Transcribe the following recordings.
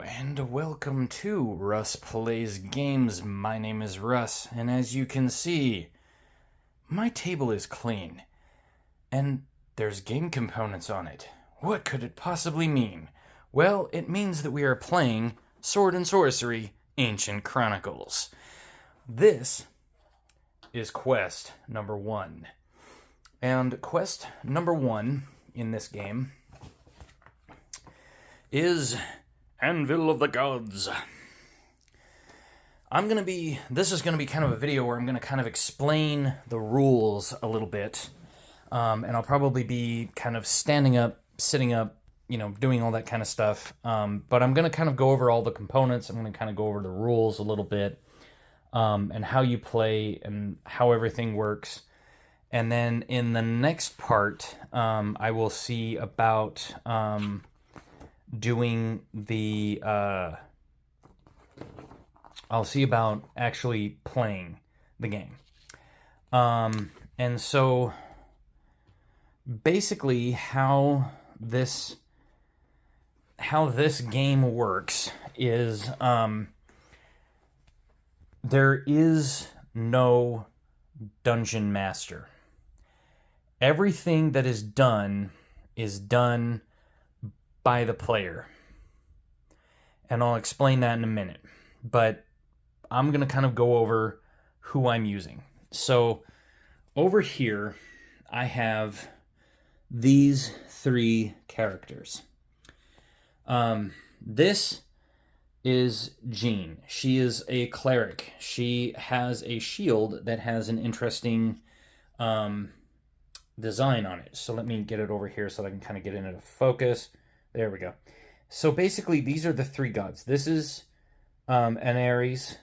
and welcome to Russ Plays Games. My name is Russ, and as you can see, my table is clean, and there's game components on it. What could it possibly mean? Well, it means that we are playing Sword Sorcery Ancient Chronicles. This is quest number 1. And quest number 1 in this game is Anvil of the Gods. This is going to be kind of a video where I'm going to kind of explain the rules a little bit. And I'll probably be kind of standing up, sitting up, doing all that kind of stuff. But I'm going to kind of go over all the components. I'm going to kind of go over the rules a little bit. And how you play and how everything works. And then in the next part, I will see about doing the I'll see about actually playing the game. And so basically how this game works is there is no dungeon master. Everything that is done by the player. And I'll explain that in a minute. But I'm going to kind of go over who I'm using. So over here, I have these 3 characters. This is Jeanne. She is a cleric. She has a shield that has an interesting design on it. So let me get it over here so that I can kind of get into focus. There we go. So basically, these are the 3 gods. This is an Ares.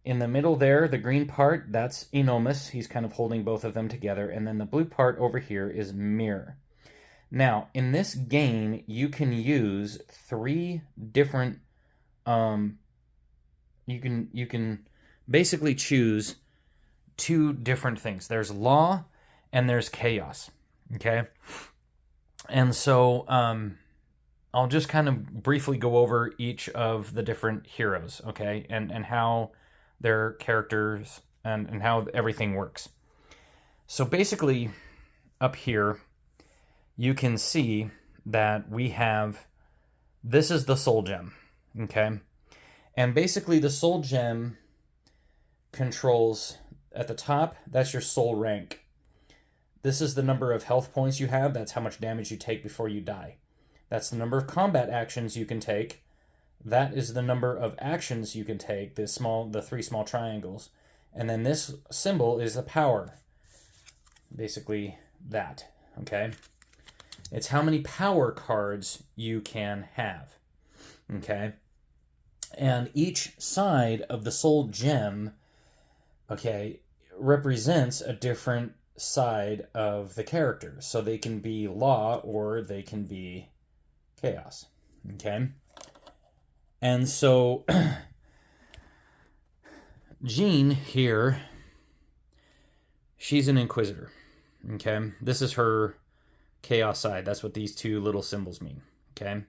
In the middle there, the green part, that's Artemis. He's kind of holding both of them together. And then the blue part over here is Mirror. Now, in this game, you can use 3 different... you can basically choose 2 different things. There's law and there's chaos. Okay? And so... I'll just kind of briefly go over each of the different heroes, okay, and how their characters and how everything works. So basically, up here, you can see that we have, this is the soul gem, okay? And basically the soul gem controls, at the top, that's your soul rank. This is the number of health points you have, that's how much damage you take before you die. That's the number of combat actions you can take. That is the number of actions you can take, the 3 small triangles. And then this symbol is a power. Basically that, okay? It's how many power cards you can have, okay? And each side of the soul gem, okay, represents a different side of the character. So they can be law or they can be chaos, okay? And so Jeanne here, she's an inquisitor, okay? This is her chaos side. That's what these 2 little symbols mean, okay?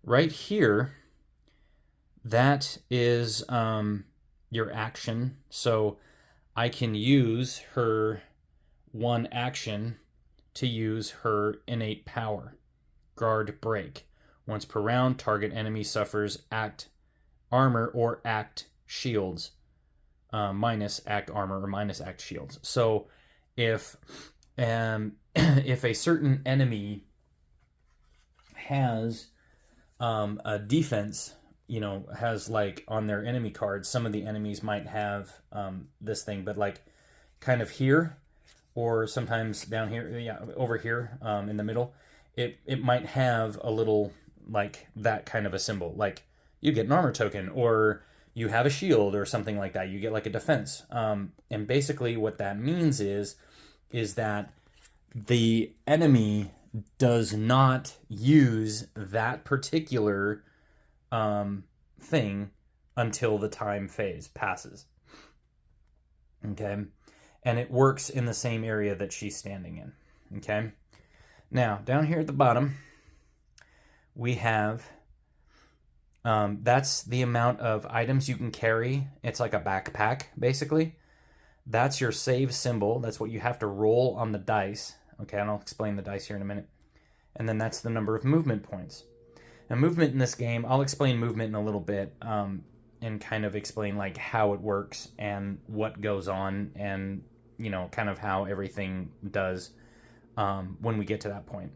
Right here, that is your action. So I can use her 1 action to use her innate power. Guard break. Once per round, target enemy suffers act armor or act shields. Minus act armor or minus act shields. So if if a certain enemy has a defense, has like on their enemy cards, some of the enemies might have this thing, but like kind of here or sometimes down here, over here in the middle, it might have a little, like, that kind of a symbol. Like, you get an armor token, or you have a shield, or something like that. You get, like, a defense. And basically what that means is that the enemy does not use that particular thing until the time phase passes. Okay? And it works in the same area that she's standing in. Okay? Now, down here at the bottom, we have That's the amount of items you can carry. It's like a backpack, basically. That's your save symbol. That's what you have to roll on the dice. Okay, and I'll explain the dice here in a minute. And then that's the number of movement points. Now, movement in this game, I'll explain movement in a little bit, and kind of explain like how it works and what goes on, and kind of how everything does when we get to that point.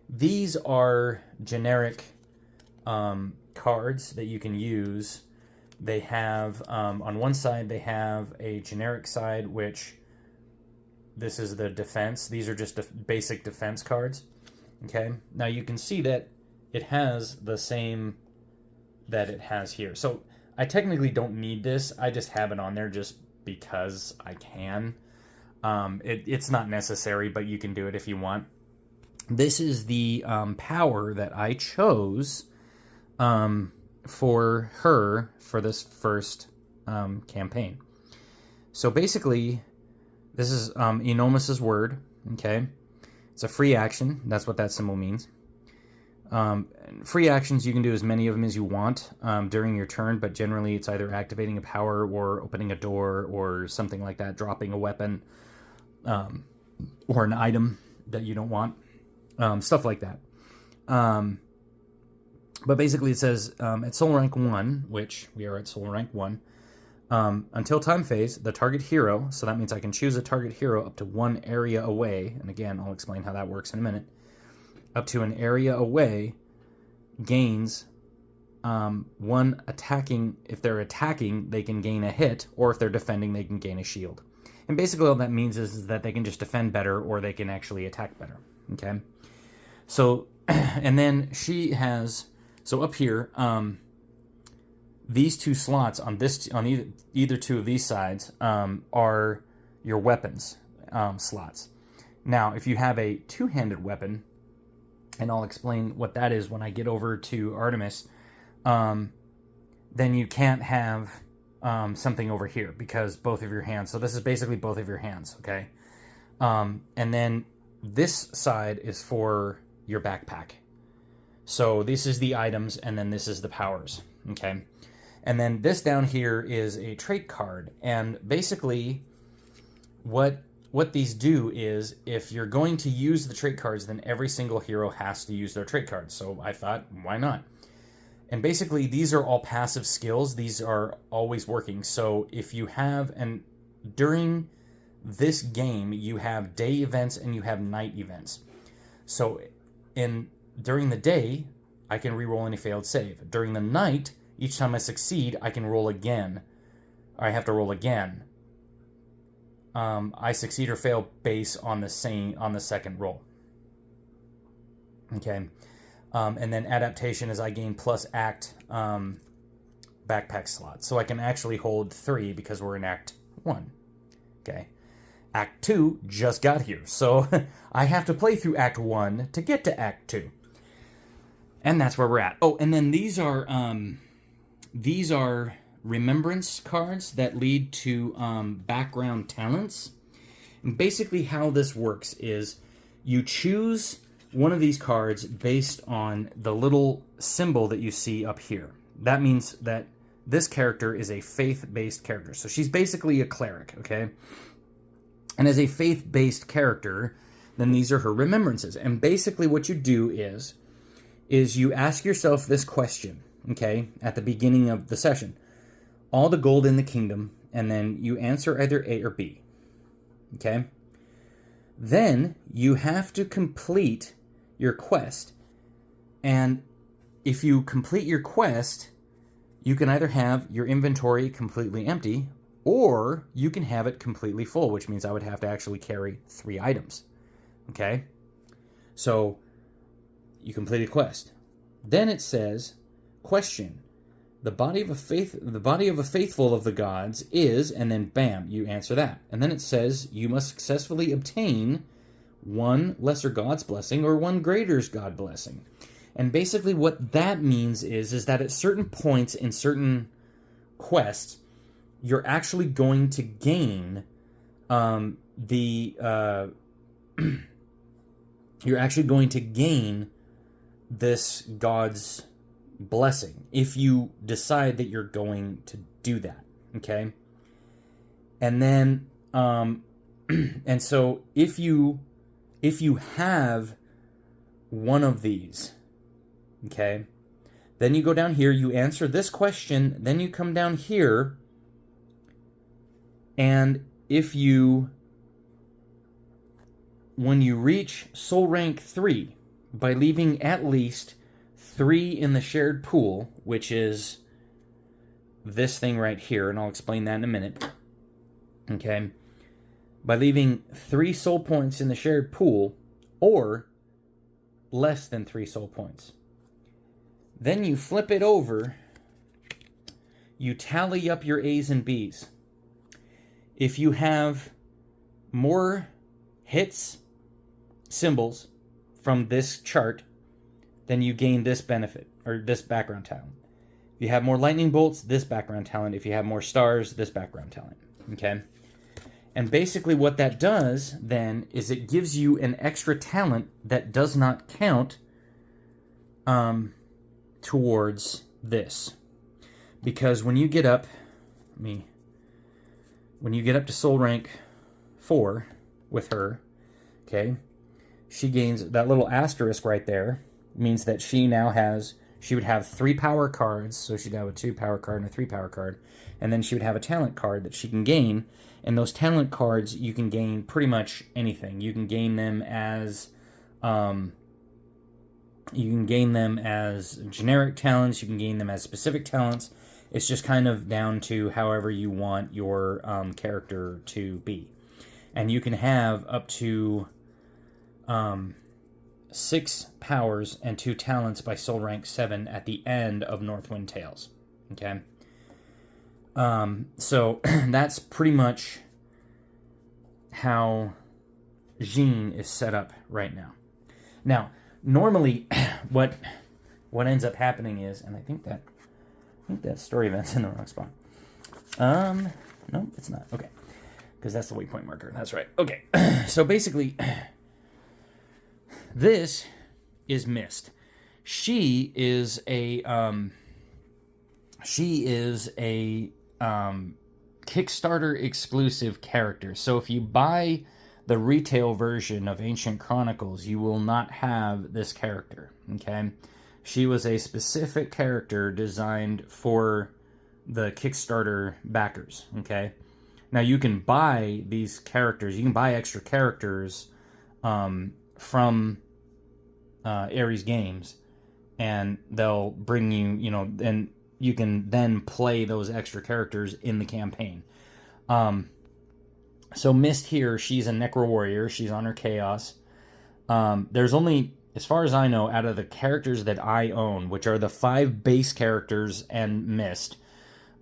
These are generic cards that you can use. They have, on one side, they have a generic side, which this is the defense. These are just basic defense cards. Okay, now you can see that it has the same that it has here. So I technically don't need this. I just have it on there just because I can. It's not necessary, but you can do it if you want. This is the power that I chose for her for this first campaign. So basically, this is Enormous's word. Okay, it's a free action. That's what that symbol means. Free actions, you can do as many of them as you want during your turn, but generally it's either activating a power or opening a door or something like that, dropping a weapon or an item that you don't want, stuff like that. But basically it says at soul rank 1, which we are at soul rank 1, until time phase, the target hero, so that means I can choose a target hero up to one area away, and again, I'll explain how that works in a minute, up to an area away, gains one attacking. If they're attacking, they can gain a hit, or if they're defending, they can gain a shield. And basically all that means is that they can just defend better, or they can actually attack better. Okay? So, and then she has, so up here, these two slots on either two of these sides are your weapons slots. Now, if you have a two-handed weapon, and I'll explain what that is when I get over to Artemis, then you can't have something over here because both of your hands. So this is basically both of your hands, okay? And then this side is for your backpack. So this is the items, and then this is the powers, okay? And then this down here is a trait card, and basically what these do is, if you're going to use the trait cards, then every single hero has to use their trait cards. So I thought, why not? And basically, these are all passive skills. These are always working. So if you have, and during this game, you have day events and you have night events. So during the day, I can reroll any failed save. During the night, each time I succeed, I can roll again. I have to roll again. I succeed or fail based on the second roll. Okay, and then adaptation is I gain plus act backpack slots, so I can actually hold 3 because we're in Act 1. Okay, Act 2 just got here, so I have to play through Act 1 to get to Act 2, and that's where we're at. Oh, and then these are remembrance cards that lead to background talents. And basically how this works is you choose one of these cards based on the little symbol that you see up here. That means that this character is a faith-based character. So she's basically a cleric, okay? And as a faith-based character, then these are her remembrances. And basically what you do is you ask yourself this question, okay, at the beginning of the session. All the gold in the kingdom, and then you answer either A or B. Okay? Then you have to complete your quest. And if you complete your quest, you can either have your inventory completely empty, or you can have it completely full, which means I would have to actually carry 3 items. Okay? So you complete a quest. Then it says, question. The body of a faithful of the gods is, and then bam, you answer that. And then it says you must successfully obtain 1 lesser god's blessing or 1 greater god blessing. And basically what that means is that at certain points in certain quests, you're actually going to gain you're actually going to gain this god's blessing if you decide that you're going to do that. Okay. And then, and so if you have one of these, okay, then you go down here, you answer this question, then you come down here, and when you reach soul rank 3, by leaving at least 3 in the shared pool, which is this thing right here, and I'll explain that in a minute, okay, by leaving 3 soul points in the shared pool, or less than 3 soul points, then you flip it over, you tally up your A's and B's. If you have more hits, symbols, from this chart, then you gain this benefit, or this background talent. If you have more lightning bolts, this background talent. If you have more stars, this background talent. Okay? And basically what that does, then, is it gives you an extra talent that does not count towards this. Because when you get up, when you get up to soul rank 4 with her, okay, she gains that little asterisk right there, means that she would have 3 power cards, so she'd have a 2 power card and a 3 power card, and then she would have a talent card that she can gain, and those talent cards, you can gain pretty much anything. You can gain them as generic talents, you can gain them as specific talents. It's just kind of down to however you want your character to be. And you can have up to 6 powers and 2 talents by soul rank 7 at the end of Northwind Tales. Okay? So that's pretty much how Jeanne is set up right now. Now, normally, what ends up happening is, and I think that story event's in the wrong spot. No, it's not. Okay. Because that's the waypoint marker. That's right. Okay. So basically, this is Mist. She is a Kickstarter exclusive character. So if you buy the retail version of Ancient Chronicles, you will not have this character. Okay? She was a specific character designed for the Kickstarter backers. Okay? Now, you can buy these characters, you can buy extra characters from Ares Games, and they'll bring you, and you can then play those extra characters in the campaign. So Mist here, she's a Necro Warrior, she's on her Chaos. There's only, as far as I know, out of the characters that I own, which are the 5 base characters and Mist,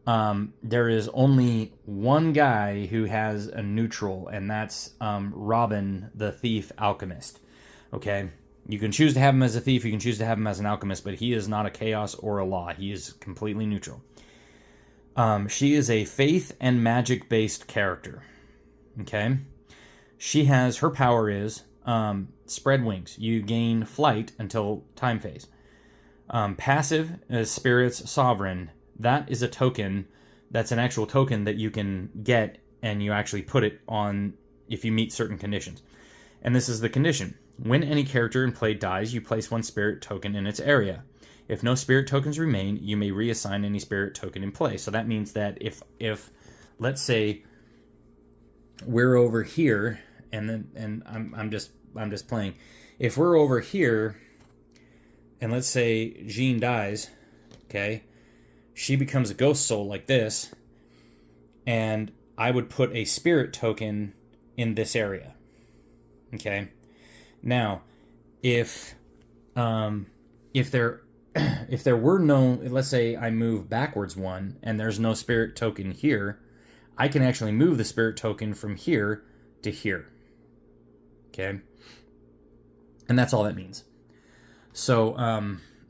there is only one guy who has a neutral, and that's Robin, the Thief Alchemist. Okay? You can choose to have him as a thief, you can choose to have him as an alchemist, but he is not a chaos or a law. He is completely neutral. She is a faith and magic-based character. Okay? Her power is spread wings. You gain flight until time phase. Passive is Spirit's Sovereign. That is a token, that's an actual token that you can get, and you actually put it on if you meet certain conditions. And this is the condition. When any character in play dies, you place 1 spirit token in its area. If no spirit tokens remain, you may reassign any spirit token in play. So that means that if let's say we're over here, and I'm just playing. If we're over here, and let's say Jeanne dies, okay, she becomes a ghost soul like this, and I would put a spirit token in this area. Okay. Now, if there were no, let's say I move backwards 1 and there's no spirit token here, I can actually move the spirit token from here to here. Okay? And that's all that means. So,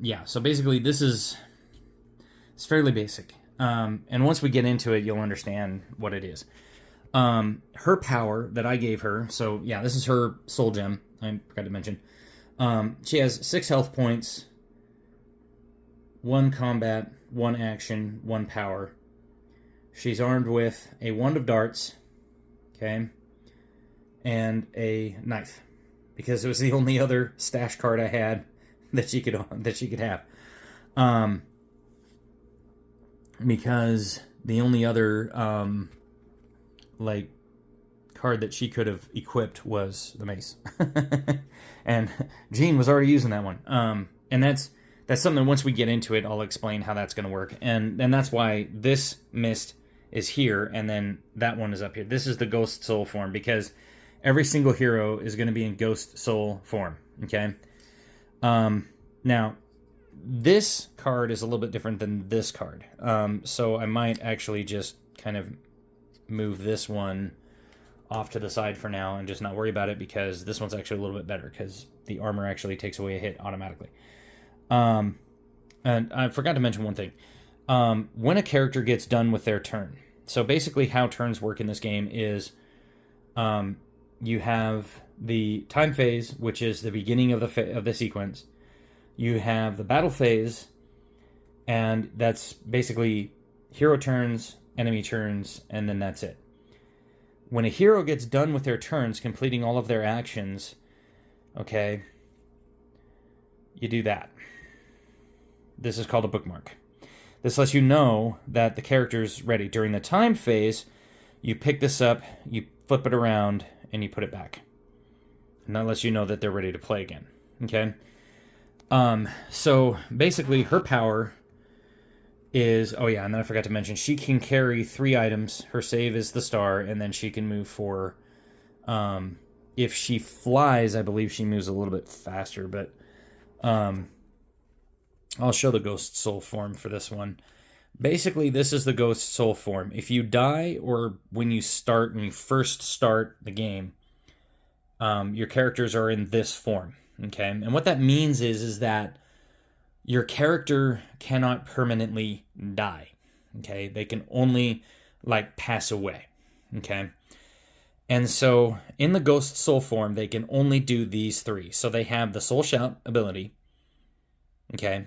yeah, so basically it's fairly basic. And once we get into it, you'll understand what it is. Her power that I gave her, so yeah, this is her soul gem, I forgot to mention. She has 6 health points, 1 combat, 1 action, 1 power. She's armed with a wand of darts, okay, and a knife, because it was the only other stash card I had that she could have. Because the only other like card that she could have equipped was the mace, and Jeanne was already using that one. And that's something. Once we get into it, I'll explain how that's going to work, and that's why this mist is here, and then that one is up here. This is the Ghost Soul form, because every single hero is going to be in Ghost Soul form, okay? Now, this card is a little bit different than this card, so I might actually just kind of move this one off to the side for now and just not worry about it, because this one's actually a little bit better, because the armor actually takes away a hit automatically. And I forgot to mention one thing. When a character gets done with their turn, so basically how turns work in this game is you have the time phase, which is the beginning of the sequence. You have the battle phase, and that's basically hero turns, enemy turns, and then that's it. When a hero gets done with their turns, completing all of their actions, okay, you do that. This is called a bookmark. This lets you know that the character's ready. During the time phase, you pick this up, you flip it around, and you put it back. And that lets you know that they're ready to play again. Okay? So basically her power is, oh yeah, and then I forgot to mention, she can carry 3 items. Her save is the star, and then she can move 4. If she flies, I believe she moves a little bit faster, but I'll show the Ghost Soul form for this one. Basically, this is the Ghost Soul form. If you die, or when you first start the game, your characters are in this form, okay? And what that means is that your character cannot permanently die, okay? They can only, like, pass away, okay? And so, in the Ghost Soul form, they can only do these 3. So they have the Soul Shout ability, okay,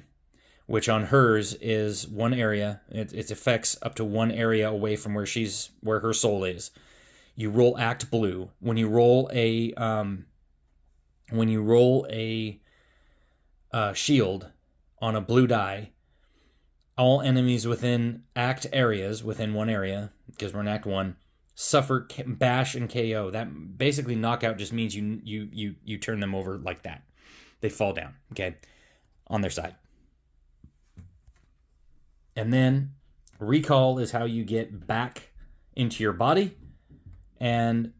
which on hers is 1 area. It affects up to 1 area away from where her soul is. You roll Act Blue. When you roll a shield on a blue die, all enemies within Act areas, within 1 area, because we're in Act 1, suffer bash and KO. That basically knockout just means you turn them over like that. They fall down, okay, on their side. And then recall is how you get back into your body, and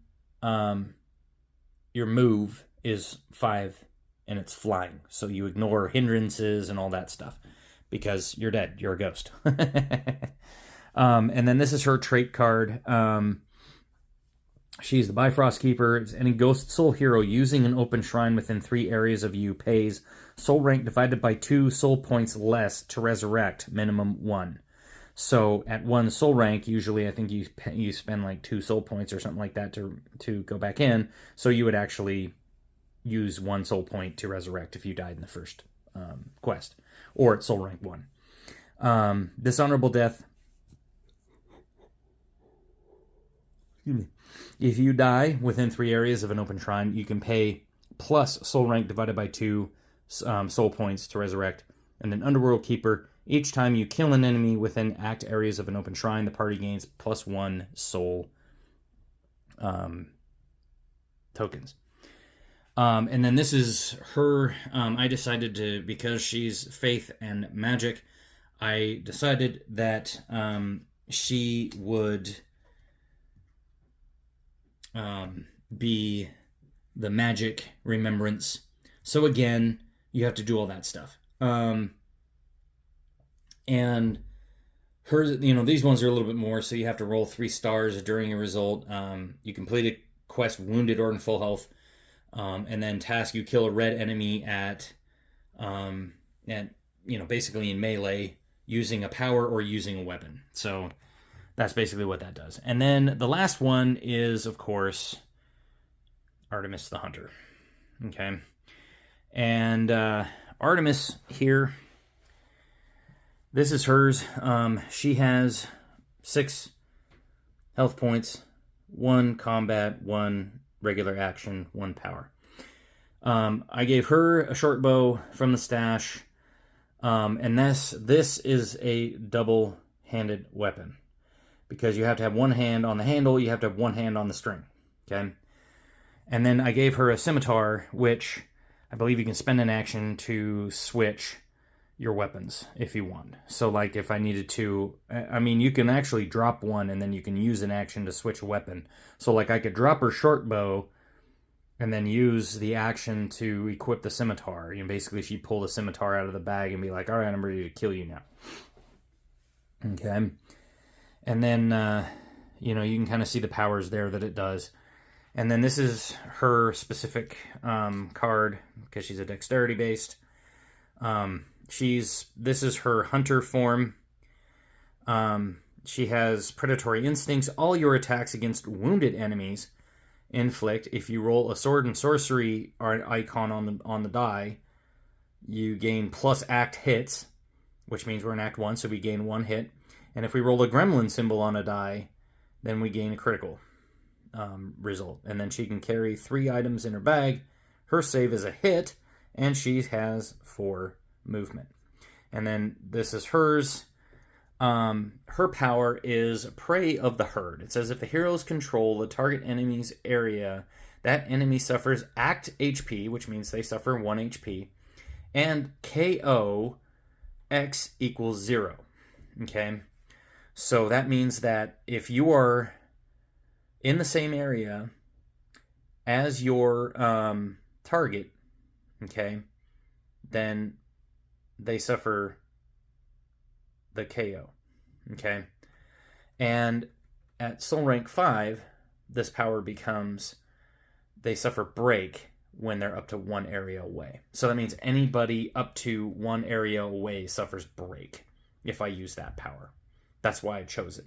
your move is 5, and it's flying. So you ignore hindrances and all that stuff, because you're dead. You're a ghost. And then this is her trait card. She's the Bifrost Keeper. It's any Ghost Soul hero using an open shrine within 3 areas of you pays soul rank divided by 2 soul points less to resurrect, minimum 1. So at 1 soul rank, usually I think you spend like 2 soul points or something like that to go back in. So you would actually use 1 soul point to resurrect if you died in the first quest, or at soul rank 1. Dishonorable death. Excuse me. If you die within 3 areas of an open shrine, you can pay plus soul rank divided by 2 soul points to resurrect. And then Underworld Keeper, each time you kill an enemy within act areas of an open shrine, the party gains plus 1 soul tokens. And then this is her. I decided to, because she's faith and magic, I decided that she would be the magic remembrance. So again, you have to do all that stuff. And hers, these ones are a little bit more, so you have to roll 3 stars during a result. You complete a quest wounded or in full health, and then task you kill a red enemy at basically in melee, using a power or using a weapon. So that's basically what that does. And then the last one is, of course, Artemis the Hunter. Okay. And Artemis here, This is hers. She has 6 health points, 1 combat, 1 regular action, 1 power. I gave her a short bow from the stash, and this is a double-handed weapon, because you have to have one hand on the handle, you have to have one hand on the string, okay? And then I gave her a scimitar, which I believe you can spend an action to switch your weapons if you want. So like if I needed to, I mean, you can actually drop one and then you can use an action to switch a weapon. So like I could drop her short bow and then use the action to equip the scimitar. You know, basically she'd pull the scimitar out of the bag and be like, all right, I'm ready to kill you now. Okay. And then, you know, you can kind of see the powers there that it does. And then this is her specific card, because she's a dexterity based. This is her hunter form. She has predatory instincts. All your attacks against wounded enemies inflict. If you roll a sword and sorcery icon on the die, you gain plus act hits, which means we're in act 1, so we gain 1 hit. And if we roll a gremlin symbol on a die, then we gain a critical result. And then she can carry 3 items in her bag. Her save is a hit, and she has 4 movement. And then this is hers. Her power is Prey of the Herd. It says if the heroes control the target enemy's area, that enemy suffers act HP, which means they suffer 1 HP, and KO X equals 0. Okay? So that means that if you are in the same area as your target, okay, then they suffer the KO, okay? And at soul rank 5, this power becomes they suffer break when they're up to 1 area away. So that means anybody up to 1 area away suffers break if I use that power. That's why I chose it.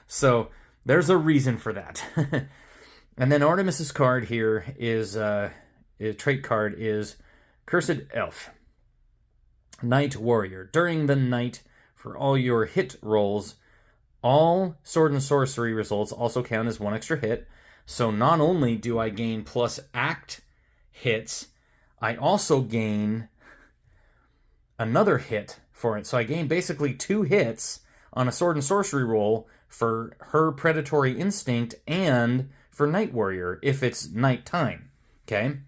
So there's a reason for that. And then Artemis's card here is, trait card is Cursed Elf. Night Warrior. During the night, for all your hit rolls, all sword and sorcery results also count as 1 extra hit. So not only do I gain plus act hits, I also gain another hit for it. So I gain basically 2 hits on a sword and sorcery roll for her predatory instinct and for Night Warrior if it's nighttime. Okay?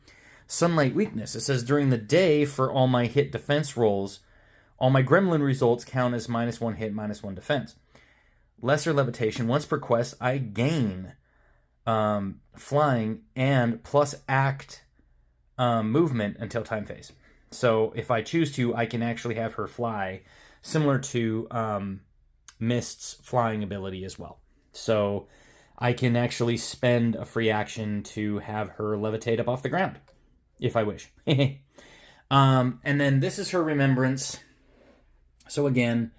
Sunlight Weakness. It says during the day for all my hit defense rolls, all my gremlin results count as -1 hit, -1 defense. Lesser Levitation. Once per quest, I gain flying and plus act movement until time phase. So if I choose to, I can actually have her fly, similar to Mist's flying ability as well. So I can actually spend a free action to have her levitate up off the ground, if I wish. And then this is her Remembrance. So again,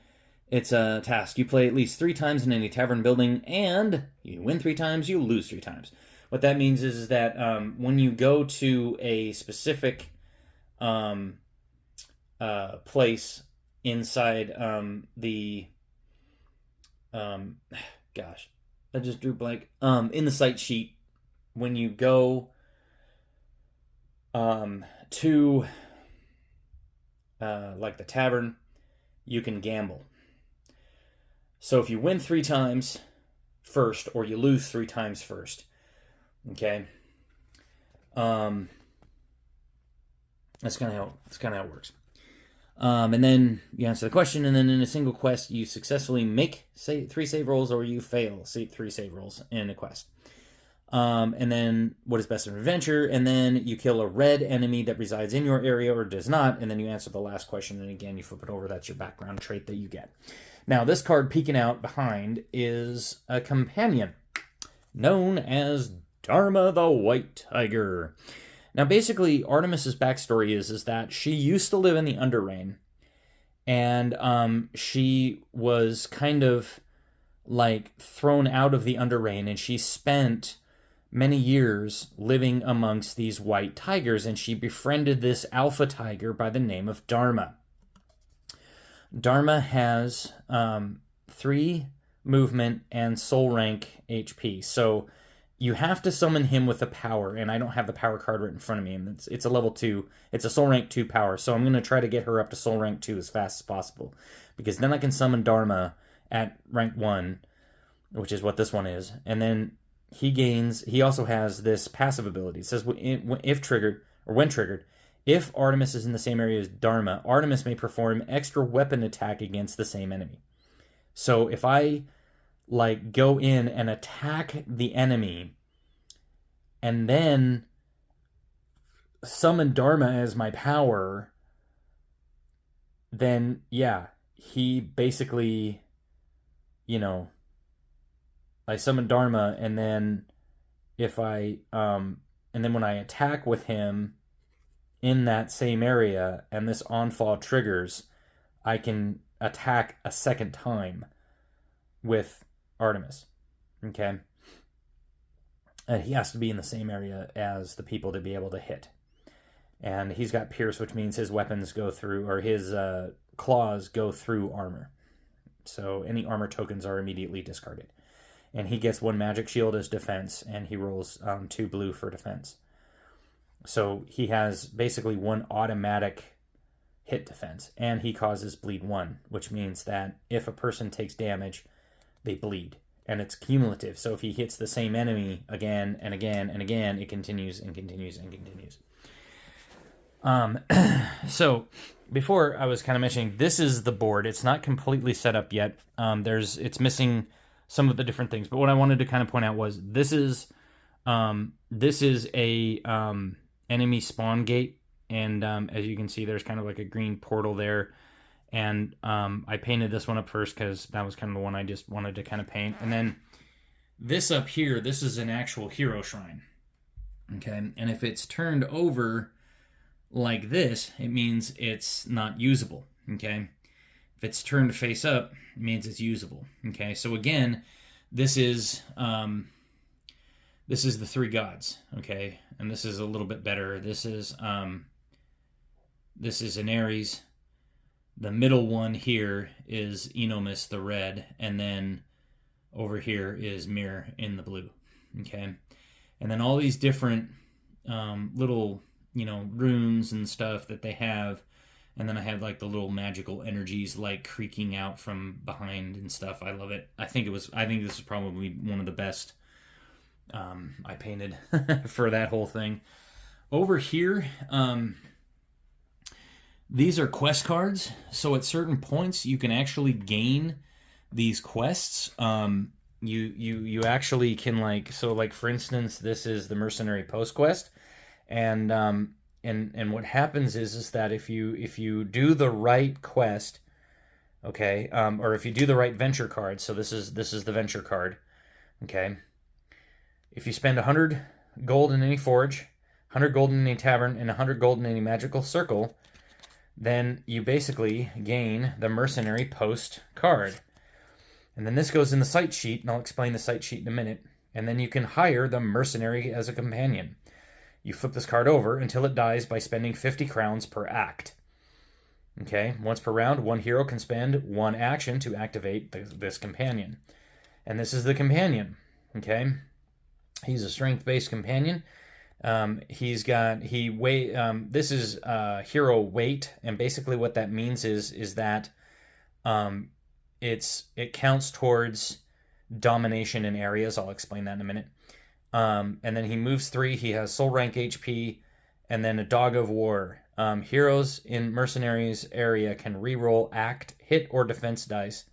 it's a task. You play at least 3 times in any tavern building, and you win 3 times, you lose 3 times. What that means is that when you go to a specific place inside the... gosh, I just drew blank. In the site sheet, when you go to like the tavern, you can gamble. So if you win 3 times first, or you lose 3 times first, okay, that's kind of how it works. And then you answer the question, and then in a single quest, you successfully make 3 save rolls, or you fail 3 save rolls in a quest. And then what is best in adventure, and then you kill a red enemy that resides in your area or does not, and then you answer the last question, and again, you flip it over. That's your background trait that you get. Now, this card peeking out behind is a companion known as Dharma the White Tiger. Now, basically, Artemis's backstory is that she used to live in the Underreign, and she was kind of like thrown out of the Underreign, and she spent many years living amongst these white tigers, and she befriended this alpha tiger by the name of Dharma. Dharma has 3 movement and soul rank HP. So you have to summon him with a power, and I don't have the power card right in front of me, and it's a level 2. It's a soul rank 2 power, so I'm going to try to get her up to soul rank 2 as fast as possible, because then I can summon Dharma at rank 1, which is what this one is, and then he also has this passive ability. It says if triggered, or when triggered, if Artemis is in the same area as Dharma, Artemis may perform extra weapon attack against the same enemy. So if I like go in and attack the enemy and then summon Dharma as my power, then yeah, he basically, I summon Dharma, and then if I and then when I attack with him in that same area and this onfall triggers, I can attack a second time with Artemis. Okay. He has to be in the same area as the people to be able to hit. And he's got Pierce, which means his weapons go through, or his claws go through armor. So any armor tokens are immediately discarded. And he gets 1 magic shield as defense, and he rolls 2 blue for defense. So he has basically 1 automatic hit defense, and he causes bleed 1, which means that if a person takes damage, they bleed, and it's cumulative. So if he hits the same enemy again and again and again, it continues and continues and continues. So before I was kind of mentioning, this is the board. It's not completely set up yet. It's missing some of the different things, but what I wanted to kind of point out was this is a enemy spawn gate, and as you can see, there's kind of like a green portal there, and I painted this one up first because that was kind of the one I just wanted to kind of paint. And then this up here, this is an actual hero shrine, okay, and if it's turned over like this, it means it's not usable, okay. If it's turned face up, it means it's usable, okay. So again, this is the 3 gods, okay, and this is a little bit better. This is an Ares. The middle one here is Enomus, the red, and then over here is Mir in the blue, okay. And then all these different little, runes and stuff that they have, and then I have like the little magical energies like creaking out from behind and stuff. I love it. I think this is probably one of the best I painted for that whole thing. Over here, these are quest cards. So at certain points, you can actually gain these quests. You actually can like for instance, this is the Mercenary Post quest, and what happens is that if you do the right quest, okay, or if you do the right venture card, so this is the venture card, okay. If you spend 100 gold in any forge, 100 gold in any tavern, and 100 gold in any magical circle, then you basically gain the Mercenary Post card. And then this goes in the site sheet, and I'll explain the site sheet in a minute. And then you can hire the Mercenary as a companion. You flip this card over until it dies by spending 50 crowns per act. Okay, once per round, 1 hero can spend 1 action to activate this companion. And this is the companion, okay? He's a strength-based companion. This is hero weight, and basically what that means is that it counts towards domination in areas. I'll explain that in a minute. And then he moves 3. He has soul rank HP, and then a Dog of War. Heroes in Mercenaries area can reroll act, hit, or defense dice,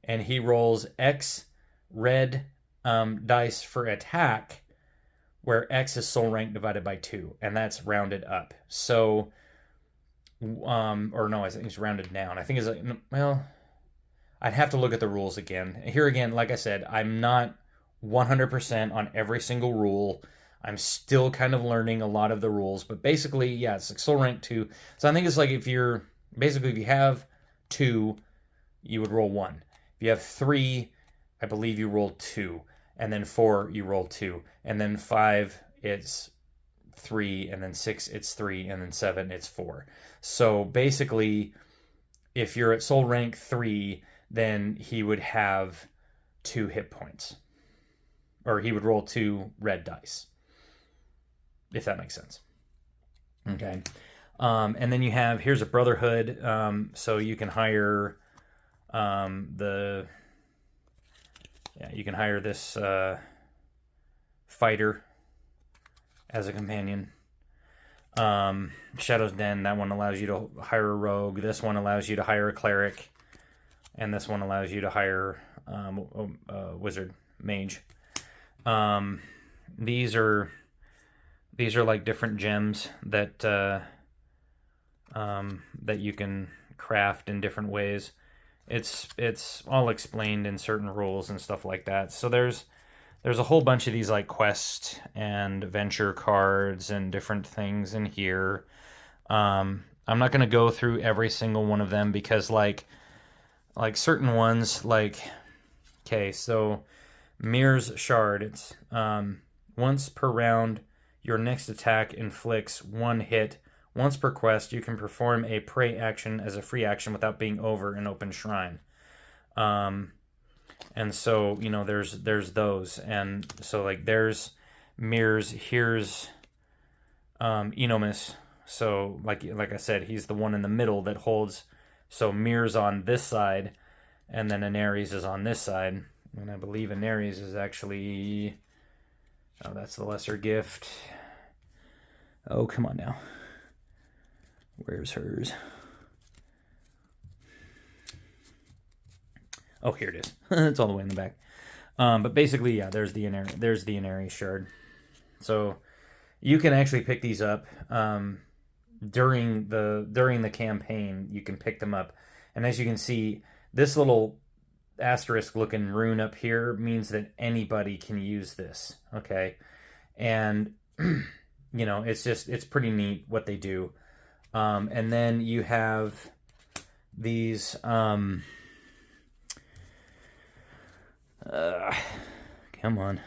and he rolls X red dice for attack, where X is soul rank divided by 2, and that's rounded up. So, or no, I think it's rounded down. I think it's like, well, I'd have to look at the rules again. Here again, like I said, I'm not 100% on every single rule. I'm still kind of learning a lot of the rules, but basically, yeah, it's like soul rank 2. So I think it's like if you have 2, you would roll 1. If you have 3, I believe you roll 2. And then 4, you roll 2. And then 5, it's 3. And then 6, it's 3. And then 7, it's 4. So basically, if you're at soul rank 3, then he would have 2 hit points. Or he would roll 2 red dice. If that makes sense. Okay. And then you have, here's a brotherhood. So you can hire you can hire this fighter as a companion. Shadow's Den, that one allows you to hire a rogue. This one allows you to hire a cleric. And this one allows you to hire a wizard, mage. These are like different gems that that you can craft in different ways. It's all explained in certain rules and stuff like that. So there's a whole bunch of these like quest and adventure cards and different things in here. I'm not going to go through every single one of them because like certain ones, like, okay, so Mirror's Shard, it's once per round your next attack inflicts 1 hit. Once per quest, you can perform a prey action as a free action without being over an open shrine. And so, you know, there's those. And so, like, there's Mirrors. Here's Enormous. So, like I said, he's the one in the middle that holds. So, Mirrors on this side, and then Aneres is on this side. And I believe Aneres is actually... Oh, that's the lesser gift. Oh, come on now. Where's hers? Oh, here it is. It's all the way in the back. But basically, yeah, there's the Aneres shard. So you can actually pick these up during the campaign. You can pick them up, and as you can see, this little asterisk looking rune up here means that anybody can use this. Okay, and you know, it's pretty neat what they do. And then you have these come on.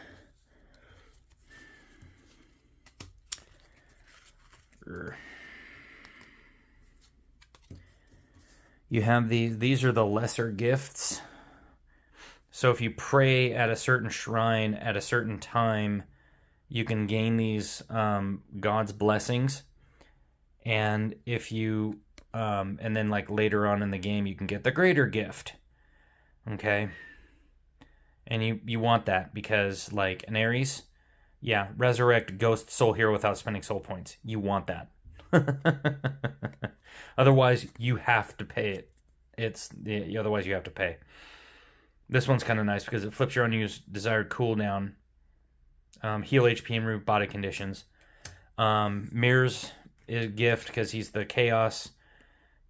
You have these are the lesser gifts. So if you pray at a certain shrine at a certain time, you can gain these God's blessings. And if you, and then like later on in the game, you can get the greater gift. Okay. And you want that because like Aneres, yeah, resurrect ghost soul hero without spending soul points. You want that. Otherwise, you have to pay it. Otherwise you have to pay. This one's kind of nice because it flips your unused desired cooldown. Heal HP and remove body conditions. Mirrors is a gift because he's the chaos.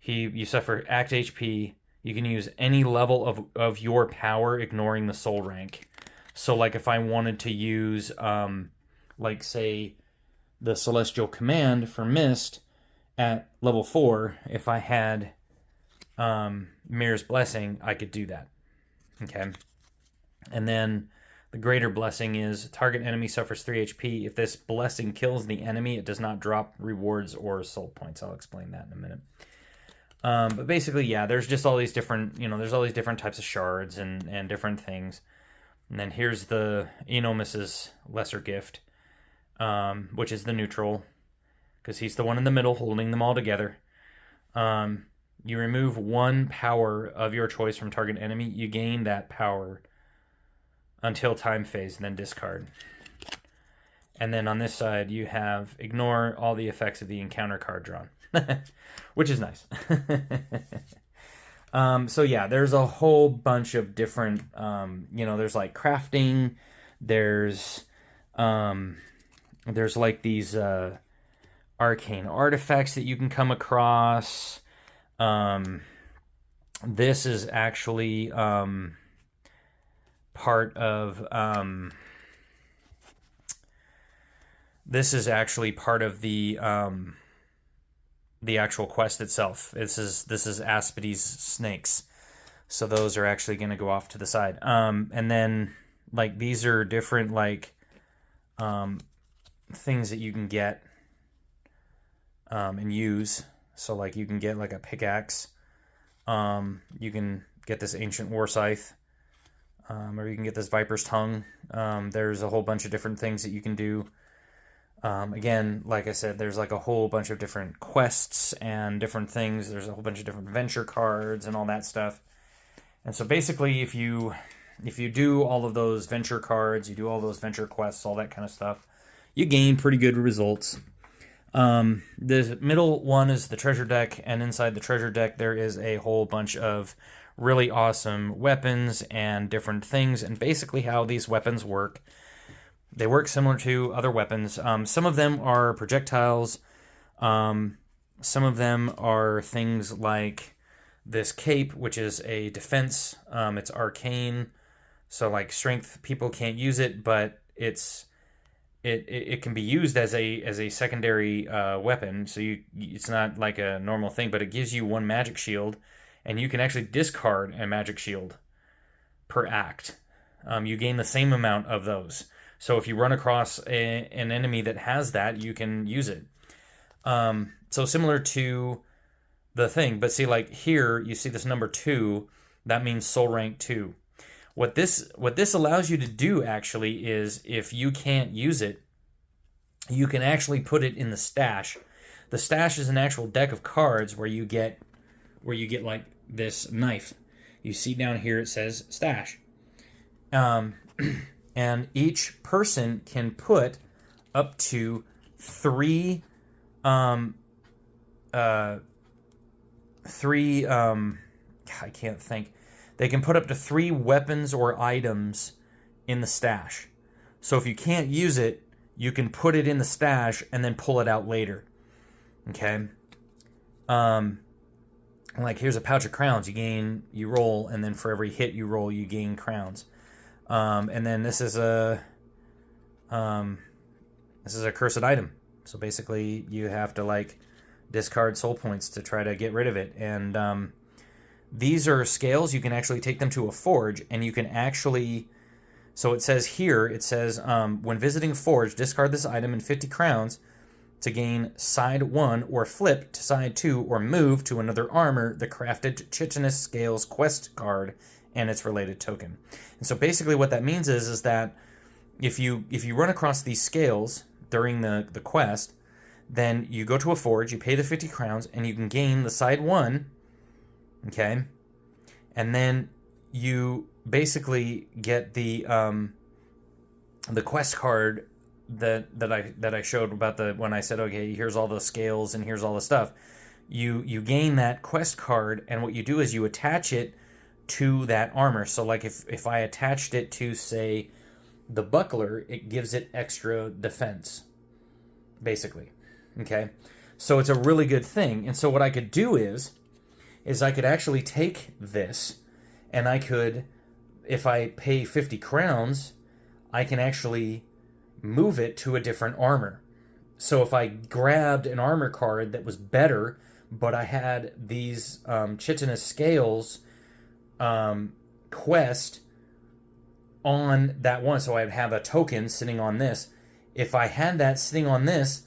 You suffer act HP. You can use any level of your power, ignoring the soul rank. So, like, if I wanted to use, like, say, the Celestial Command for Mist at level 4, if I had Mirror's Blessing, I could do that. Okay. And then the greater blessing is target enemy suffers 3 HP. If this blessing kills the enemy, it does not drop rewards or soul points. I'll explain that in a minute. But basically, yeah, there's just all these different, there's all these different types of shards and different things. And then here's the Enormous's lesser gift, which is the neutral, because he's the one in the middle holding them all together. You remove 1 power of your choice from target enemy. You gain that power until time phase, and then discard. And then on this side, you have ignore all the effects of the encounter card drawn, which is nice. So yeah, there's a whole bunch of different, there's like crafting, there's like these arcane artifacts that you can come across. This is actually part of the actual quest itself. This is Aspides snakes, so those are actually going to go off to the side. And then like these are different like things that you can get and use. So like you can get like a pickaxe You can get this Ancient War Scythe, or you can get this Viper's Tongue. There's a whole bunch of different things that you can do. Again, like I said, there's like a whole bunch of different quests and different things. There's a whole bunch of different venture cards and all that stuff. And so basically, if you do all of those venture cards, you do all those venture quests, all that kind of stuff, you gain pretty good results. The middle one is the treasure deck, and inside the treasure deck there is a whole bunch of really awesome weapons and different things. And basically how these weapons work, they work similar to other weapons. Some of them are projectiles. Some of them are things like this cape, which is a defense. It's arcane, so like strength people can't use it, but it can be used as a secondary weapon. So it's not like a normal thing, but it gives you one magic shield, and you can actually discard a magic shield per act. You gain the same amount of those. So if you run across an enemy that has that, you can use it. So similar to the thing, but see, like here, you see this number 2, that means soul rank 2. What this allows you to do actually is, if you can't use it, you can actually put it in the stash. The stash is an actual deck of cards where you get like this knife. You see down here it says stash. And each person can put up to 3 I can't think. They can put up to 3 weapons or items in the stash. So if you can't use it, you can put it in the stash and then pull it out later. Okay? Like here's a pouch of crowns. You roll, and then for every hit you roll, you gain crowns. And then this is a cursed item. So basically you have to like discard soul points to try to get rid of it. And these are scales. You can actually take them to a forge, and you can actually... So it says here, when visiting forge, discard this item and 50 crowns to gain side 1, or flip to side 2, or move to another armor the crafted chitinous scales quest card and its related token. And so basically what that means is that if you run across these scales during the quest, then you go to a forge, you pay the 50 crowns, and you can gain the side 1, okay? And then you basically get the quest card that I showed about when I said, okay, here's all the scales and here's all the stuff. You gain that quest card, and what you do is you attach it to that armor. So like if I attached it to, say, the buckler, it gives it extra defense, basically. Okay, so it's a really good thing. And so what I could do is I could actually take this, and I could, if I pay 50 crowns, I can actually move it to a different armor. So if I grabbed an armor card that was better, but I had these chitinous scales quest on that one, so I'd have a token sitting on this. If I had that sitting on this,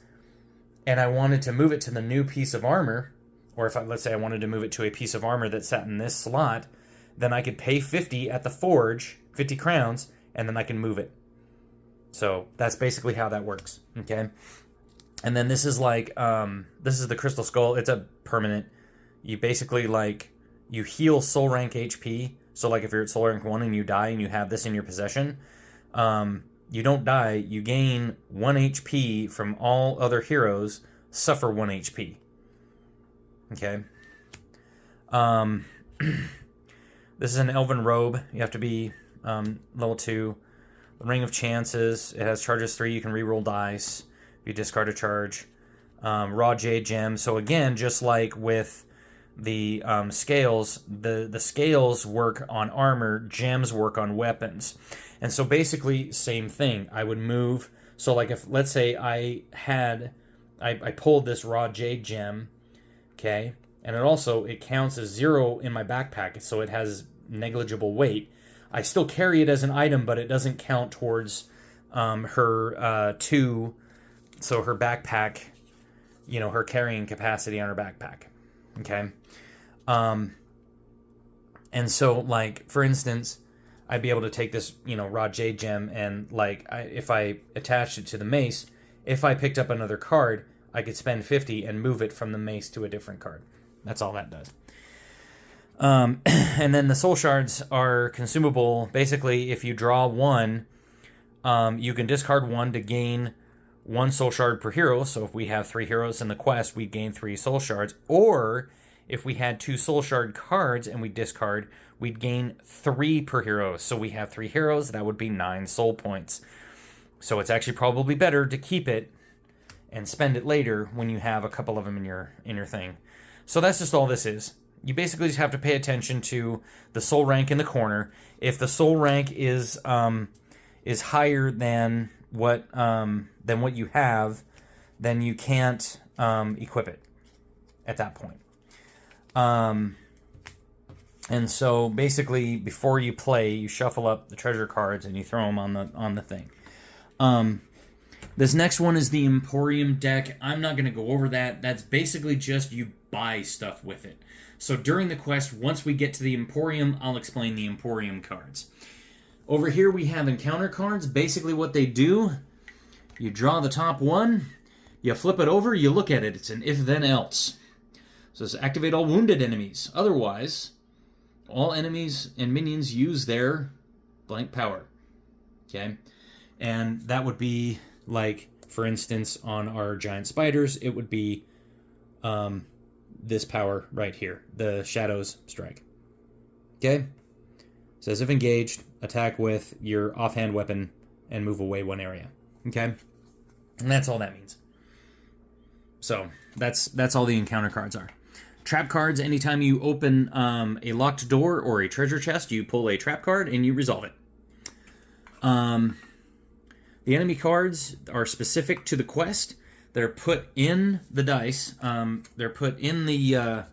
and I wanted to move it to the new piece of armor, or if let's say I wanted to move it to a piece of armor that sat in this slot, then I could pay 50 at the forge, 50 crowns, and then I can move it. So that's basically how that works, okay? And then this is like, this is the Crystal Skull. It's a permanent. You basically, like, you heal soul rank HP. So like if you're at soul rank 1 and you die and you have this in your possession, you don't die. You gain 1 HP from all other heroes, suffer 1 HP. Okay. This is an Elven Robe. You have to be level 2. The Ring of Chances. It has charges 3. You can reroll dice if you discard a charge. Raw Jade Gem. So again, just like with the scales, the scales work on armor, gems work on weapons. And so basically, same thing. I would move. So like if, let's say I pulled this Raw Jade Gem, okay, and it counts as 0 in my backpack, so it has negligible weight. I still carry it as an item, but it doesn't count towards her 2, so her backpack, her carrying capacity on her backpack. Okay. And so, like, for instance, I'd be able to take this, raw jade gem, and, like, if I attached it to the mace, if I picked up another card, I could spend 50 and move it from the mace to a different card. That's all that does. And then the soul shards are consumable. Basically, if you draw one, you can discard one to gain one soul shard per hero. So if we have 3 heroes in the quest, we gain 3 soul shards. Or if we had 2 soul shard cards and we discard, we'd gain 3 per hero. So we have 3 heroes, that would be 9 soul points. So it's actually probably better to keep it and spend it later when you have a couple of them in your thing. So that's just all this is. You basically just have to pay attention to the soul rank in the corner. If the soul rank is higher than what you have, then you can't equip it at that point. And so basically, before you play, you shuffle up the treasure cards and you throw them on the thing. This next one is the Emporium Deck. I'm not going to go over that. That's basically just you buy stuff with it. So during the quest, once we get to the Emporium, I'll explain the Emporium cards. Over here we have encounter cards. Basically what they do, you draw the top one, you flip it over, you look at it. It's an if-then-else. So it says activate all wounded enemies. Otherwise, all enemies and minions use their blank power. Okay? And that would be, like, for instance, on our giant spiders, it would be this power right here, the Shadows Strike. Okay? Says if engaged, attack with your offhand weapon and move away one area. Okay? And that's all that means. So, that's all the encounter cards are. Trap cards, anytime you open a locked door or a treasure chest, you pull a trap card and you resolve it. The enemy cards are specific to the quest. They're put in the dice. They're put in the,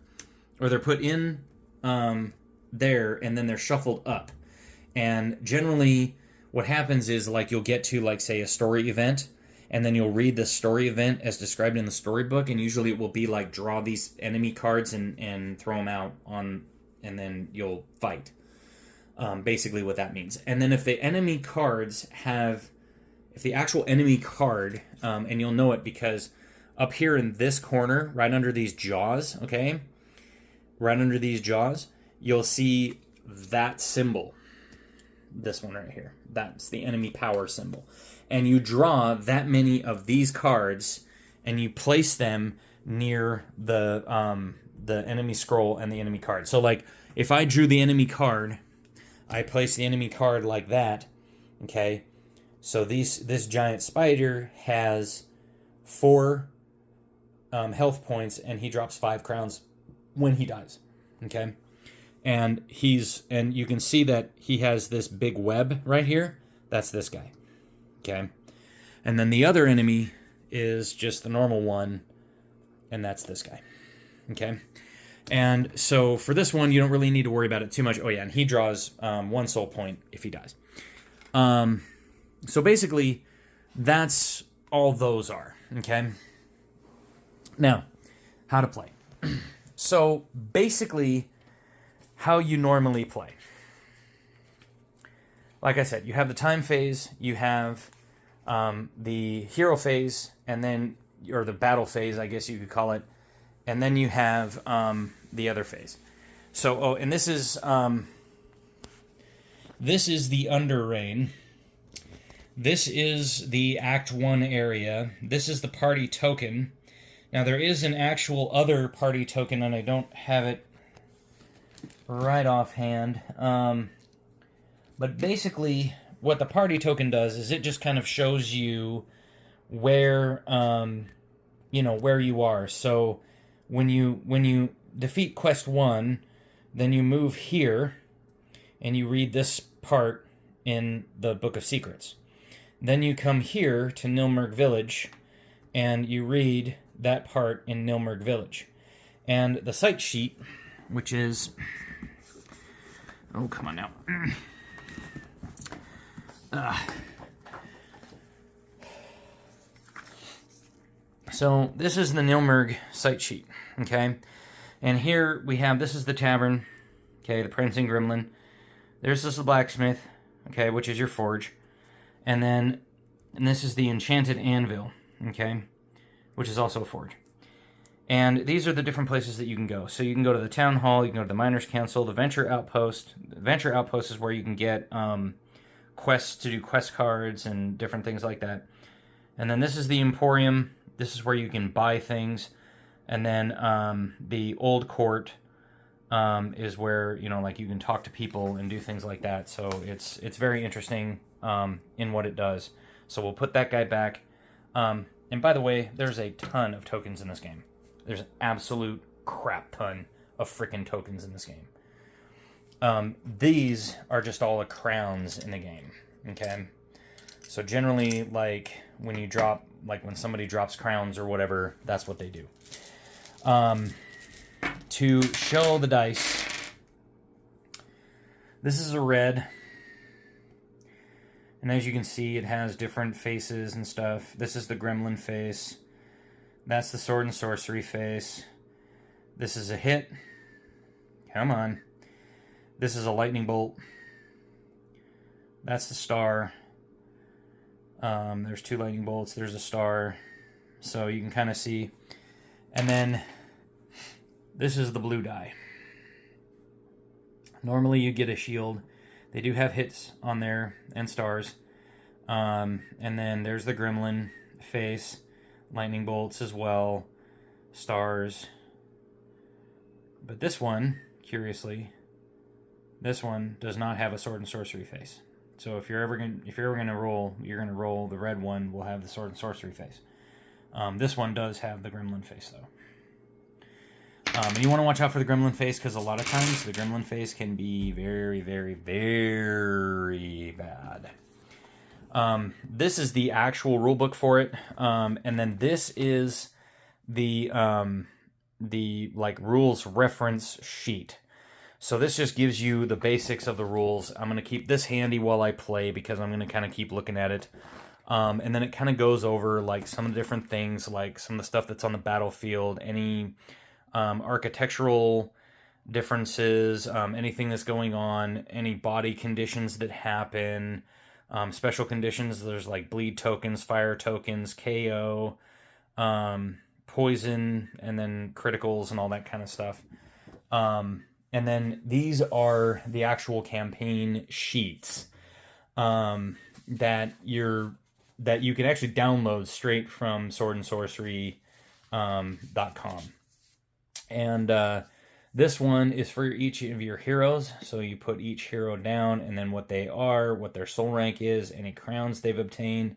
there, and then they're shuffled up. And generally, what happens is, like, you'll get to, like, say, a story event, and then you'll read the story event as described in the storybook, and usually it will be, like, draw these enemy cards and throw them out on, and then you'll fight. Basically what that means. And then if the enemy cards have... If the actual enemy card, and you'll know it because up here in this corner, right under these jaws, okay? Right under these jaws, you'll see that symbol. This one right here. That's the enemy power symbol. And you draw that many of these cards, and you place them near the enemy scroll and the enemy card. So, like, if I drew the enemy card, I place the enemy card like that, okay? So this giant spider has 4 health points, and he drops 5 crowns when he dies. Okay, and you can see that he has this big web right here. That's this guy. Okay, and then the other enemy is just the normal one, and that's this guy. Okay, and so for this one, you don't really need to worry about it too much. Oh yeah, and he draws 1 soul point if he dies. So basically, that's all those are, okay? Now, how to play. So basically, how you normally play. Like I said, you have the time phase, you have the hero phase, and then, or the battle phase, I guess you could call it, and then you have the other phase. So, and this is the Underreign. This is the Act 1 area. This is the party token. Now, there is an actual other party token, and I don't have it right offhand. But basically, what the party token does is it just kind of shows you where, where you are. So, when you defeat Quest 1, then you move here, and you read this part in the Book of Secrets. Then you come here to Nilmerg Village, and you read that part in Nilmerg Village. And the site sheet, which is... Oh, come on now. So, this is the Nilmerg site sheet, okay? And here we have, this is the tavern, Okay, the prancing gremlin. There's this blacksmith, okay, which is your forge. And this is the enchanted anvil, okay, which is also a forge. And these are the different places that you can go. So you can go to the town hall, you can go to the miners' council, the venture outpost. The venture outpost is where you can get quests to do quest cards and different things like that. And then this is the Emporium. This is where you can buy things. And then the old court is where, you know, like you can talk to people and do things like that. So it's very interesting in what it does. So we'll put that guy back. And by the way, there's a ton of tokens in this game. There's an absolute crap ton of freaking tokens in this game. These are just all the crowns in the game, okay? So generally, like, when you drop, like when somebody drops crowns or whatever, that's what they do. To show the dice, this is a red. And as you can see, it has different faces and stuff. This is the gremlin face. That's the sword and sorcery face. This is a hit. Come on. This is a lightning bolt. That's the star. There's 2 lightning bolts. There's a star. So you can kind of see. And then this is the blue die. Normally you get a shield. They do have hits on there and stars. And then there's the gremlin face. Lightning bolts as well. Stars. But this one, curiously, this one does not have a sword and sorcery face. So if you're ever gonna roll, you're gonna roll the red one. Will have the sword and sorcery face. This one does have the gremlin face though. And you want to watch out for the gremlin face because a lot of times the gremlin face can be very, very, very bad. This is the actual rule book for it, and then this is the like rules reference sheet. So this just gives you the basics of the rules. I'm going to keep this handy while I play because I'm going to kind of keep looking at it. And then it kind of goes over like some of the different things, like some of the stuff that's on the battlefield, any architectural differences, anything that's going on, any body conditions that happen, special conditions. There's like bleed tokens, fire tokens, KO, poison, and then criticals and all that kind of stuff. And then these are the actual campaign sheets that you can actually download straight from swordandsorcery.com. And this one is for each of your heroes. So you put each hero down and then what they are, what their soul rank is, any crowns they've obtained,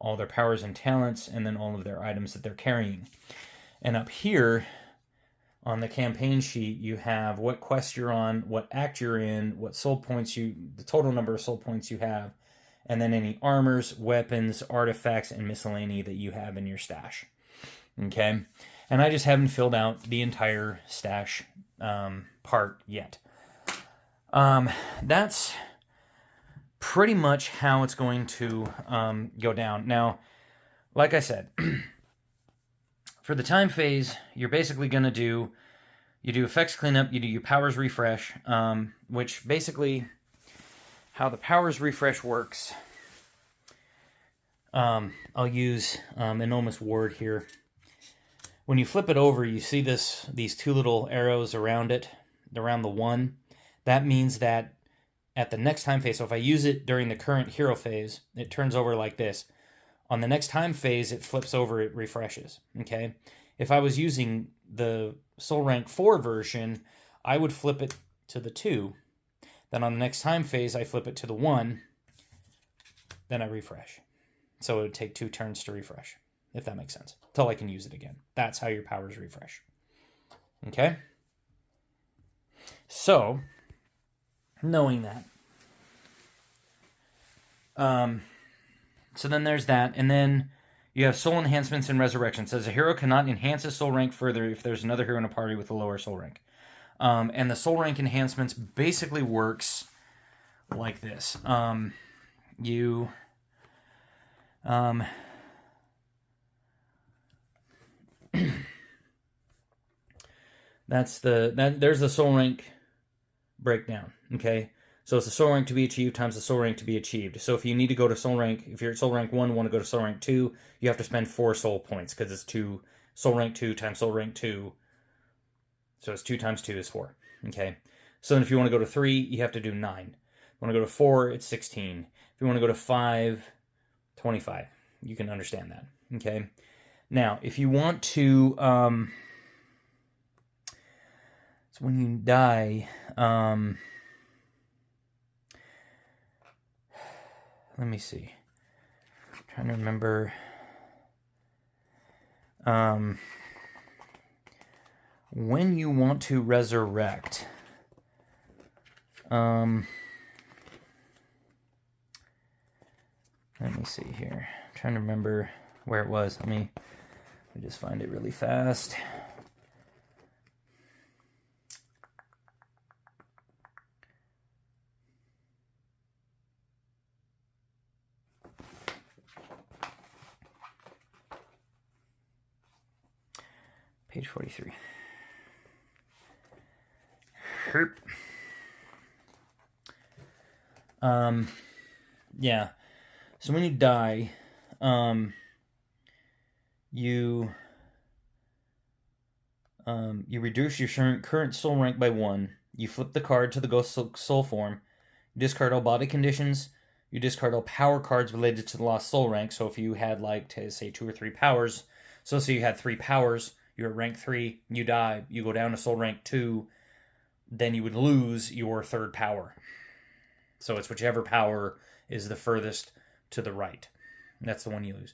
all their powers and talents, and then all of their items that they're carrying. And up here on the campaign sheet, you have what quest you're on, what act you're in, what soul points the total number of soul points you have, and then any armors, weapons, artifacts, and miscellany that you have in your stash. Okay? And I just haven't filled out the entire stash part yet. That's pretty much how it's going to go down. Now, like I said, for the time phase, you're basically going to do effects cleanup, you do your powers refresh, which basically how the powers refresh works. I'll use Enormous Ward here. When you flip it over, you see these 2 little arrows around it, around the 1. That means that at the next time phase, so if I use it during the current hero phase, it turns over like this. On the next time phase, it flips over, it refreshes, okay? If I was using the Soul Rank 4 version, I would flip it to the 2. Then on the next time phase, I flip it to the 1. Then I refresh. So it would take 2 turns to refresh, if that makes sense, until I can use it again. That's how your powers refresh. Okay? So, knowing that. So then there's that, and then you have soul enhancements and resurrection. It says a hero cannot enhance his soul rank further if there's another hero in a party with a lower soul rank. And the soul rank enhancements basically works like this. There's the soul rank breakdown, okay? So it's the soul rank to be achieved times the soul rank to be achieved. So if you need to go to soul rank, if you're at soul rank 1, want to go to soul rank 2, you have to spend 4 soul points, because it's 2, soul rank 2 times soul rank 2. So it's 2 times 2 is 4, okay? So then if you want to go to 3, you have to do 9. If you want to go to 4, it's 16. If you want to go to 5, 25. You can understand that, okay? Now, if you want to, so when you die, let me see. I'm trying to remember. When you want to resurrect, let me see here. I'm trying to remember where it was. Let me just find it really fast. Page 43. Herp. Yeah. So when you die, you reduce your current soul rank by 1. You flip the card to the ghost soul form. You discard all body conditions. You discard all power cards related to the lost soul rank. So if you had, like, to say 2 or 3 powers, so say you had 3 powers, you're at rank 3, you die, you go down to soul rank 2, then you would lose your 3rd power. So it's whichever power is the furthest to the right. That's the one you lose.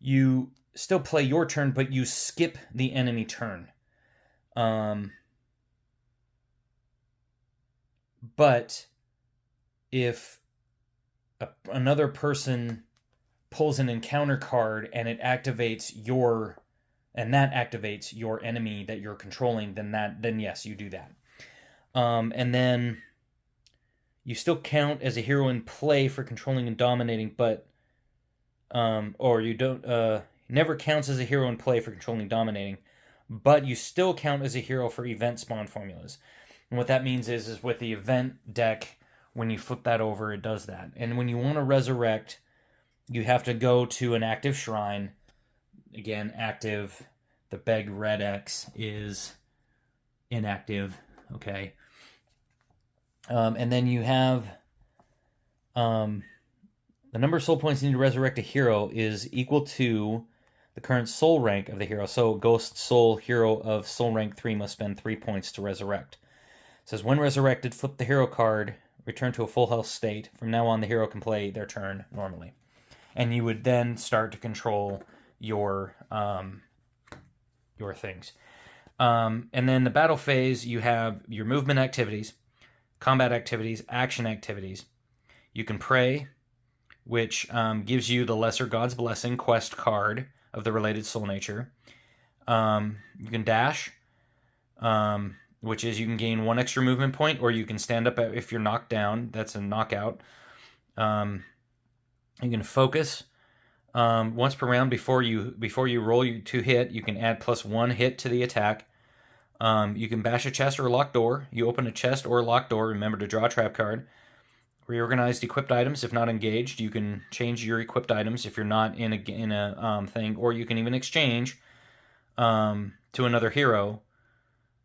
You still play your turn, but you skip the enemy turn. But if another person pulls an encounter card and it activates your enemy that you're controlling, then yes, you do that. And then you still count as a hero in play for controlling and dominating, but or you don't never counts as a hero in play for controlling and dominating, but you still count as a hero for event spawn formulas. And what that means is with the event deck, when you flip that over, it does that. And when you want to resurrect, you have to go to an active shrine. Again, active. The beg red X is inactive. Okay. And then you have the number of soul points you need to resurrect a hero is equal to the current soul rank of the hero. So Ghost Soul hero of soul rank 3 must spend 3 points to resurrect. It says when resurrected, flip the hero card, return to a full health state. From now on, the hero can play their turn normally. And you would then start to control your things. And then the battle phase, you have your movement activities, combat activities, action activities. You can pray, which gives you the Lesser God's Blessing quest card of the related soul nature. You can dash, which is you can gain 1 extra movement point, or you can stand up if you're knocked down. That's a knockout. You can focus. Once per round before you roll to hit, you can add +1 hit to the attack. You can bash a chest or a locked door. You open a chest or a locked door. Remember to draw a trap card. Reorganized equipped items. If not engaged, you can change your equipped items if you're not in a thing, or you can even exchange to another hero,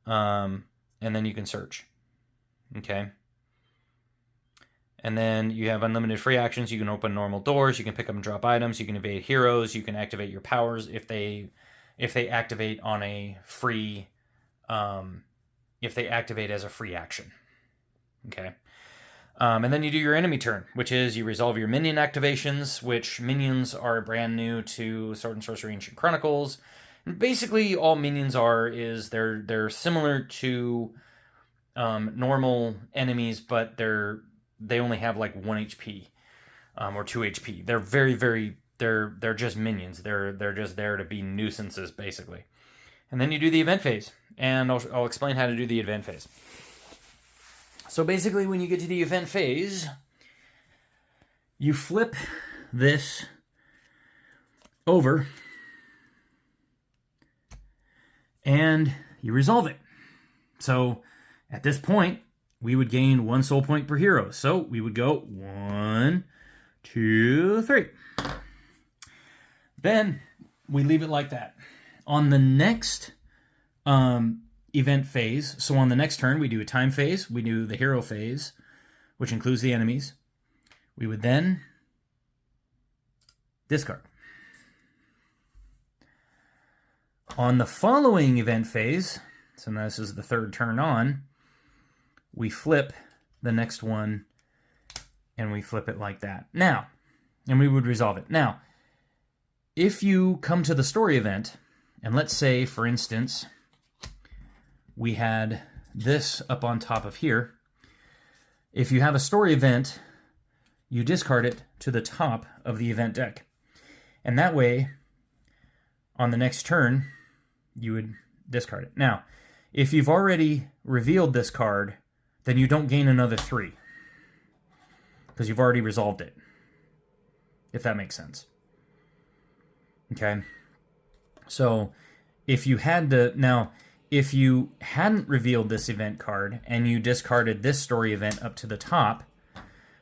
and then you can search. Okay. And then you have unlimited free actions. You can open normal doors. You can pick up and drop items. You can evade heroes. You can activate your powers if they activate on a free. If they activate as a free action. Okay. And then you do your enemy turn, which is you resolve your minion activations, which minions are brand new to Sword Sorcery Ancient Chronicles. And basically, all minions is they're similar to normal enemies, but they only have like 1 HP or 2 HP. They're they're just minions. They're just there to be nuisances, basically. And then you do the event phase, and I'll explain how to do the event phase. So basically, when you get to the event phase, you flip this over, and you resolve it. So at this point, we would gain 1 soul point per hero. So we would go 1, 2, 3. Then we leave it like that. On the next event phase, so on the next turn, we do a time phase, we do the hero phase, which includes the enemies. We would then discard. On the following event phase, so now this is the third turn on, we flip the next one, and we flip it like that. Now, and we would resolve it. Now, if you come to the story event, and let's say, for instance, we had this up on top of here. If you have a story event, you discard it to the top of the event deck. And that way, on the next turn, you would discard it. Now, if you've already revealed this card, then you don't gain another 3. Because you've already resolved it. If that makes sense. Okay? So, if you had to... Now, if you hadn't revealed this event card, and you discarded this story event up to the top,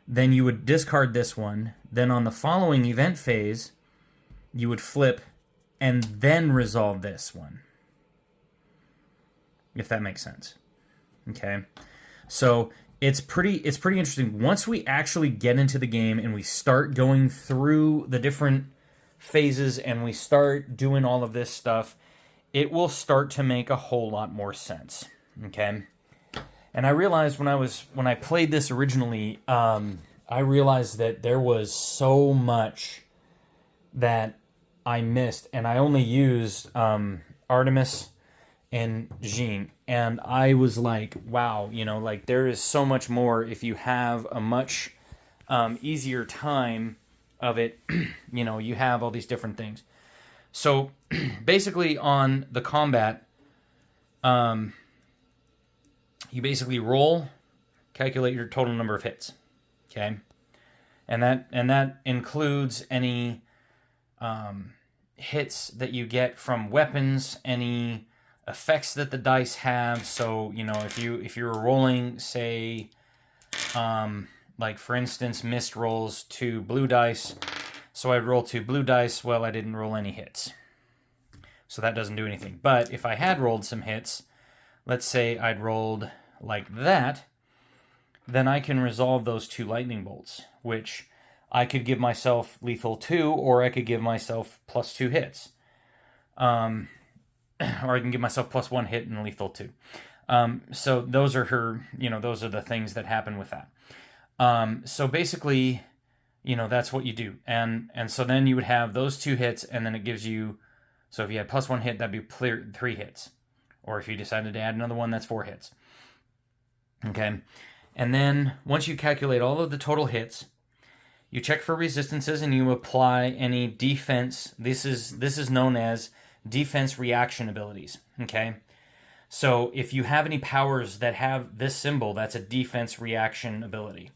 then you would discard this one. Then on the following event phase, you would flip and then resolve this one. If that makes sense. Okay? So it's pretty interesting. Once we actually get into the game and we start going through the different phases and we start doing all of this stuff, it will start to make a whole lot more sense. Okay? And I realized when I played this originally, I realized that there was so much that I missed, and I only used Artemis and Jeanne, and I was like, wow, like there is so much more if you have a much easier time of it. You have all these different things. So basically on the combat, you basically roll, calculate your total number of hits, okay, and that includes any hits that you get from weapons, any effects that the dice have. So if you were rolling, say, like for instance, mist rolls 2 blue dice, so I'd roll 2 blue dice. Well, I didn't roll any hits, so that doesn't do anything. But if I had rolled some hits, let's say I'd rolled like that, then I can resolve those 2 lightning bolts, which I could give myself lethal 2, or I could give myself plus 2 hits. Or I can give myself plus 1 hit and lethal 2. So those are those are the things that happen with that. So basically, that's what you do. And so then you would have those 2 hits, and then it gives you, so if you had plus 1 hit, that'd be 3 hits. Or if you decided to add another one, that's 4 hits. Okay. And then once you calculate all of the total hits, you check for resistances and you apply any defense. This is known as defense reaction abilities. Okay. So if you have any powers that have this symbol, that's a defense reaction ability.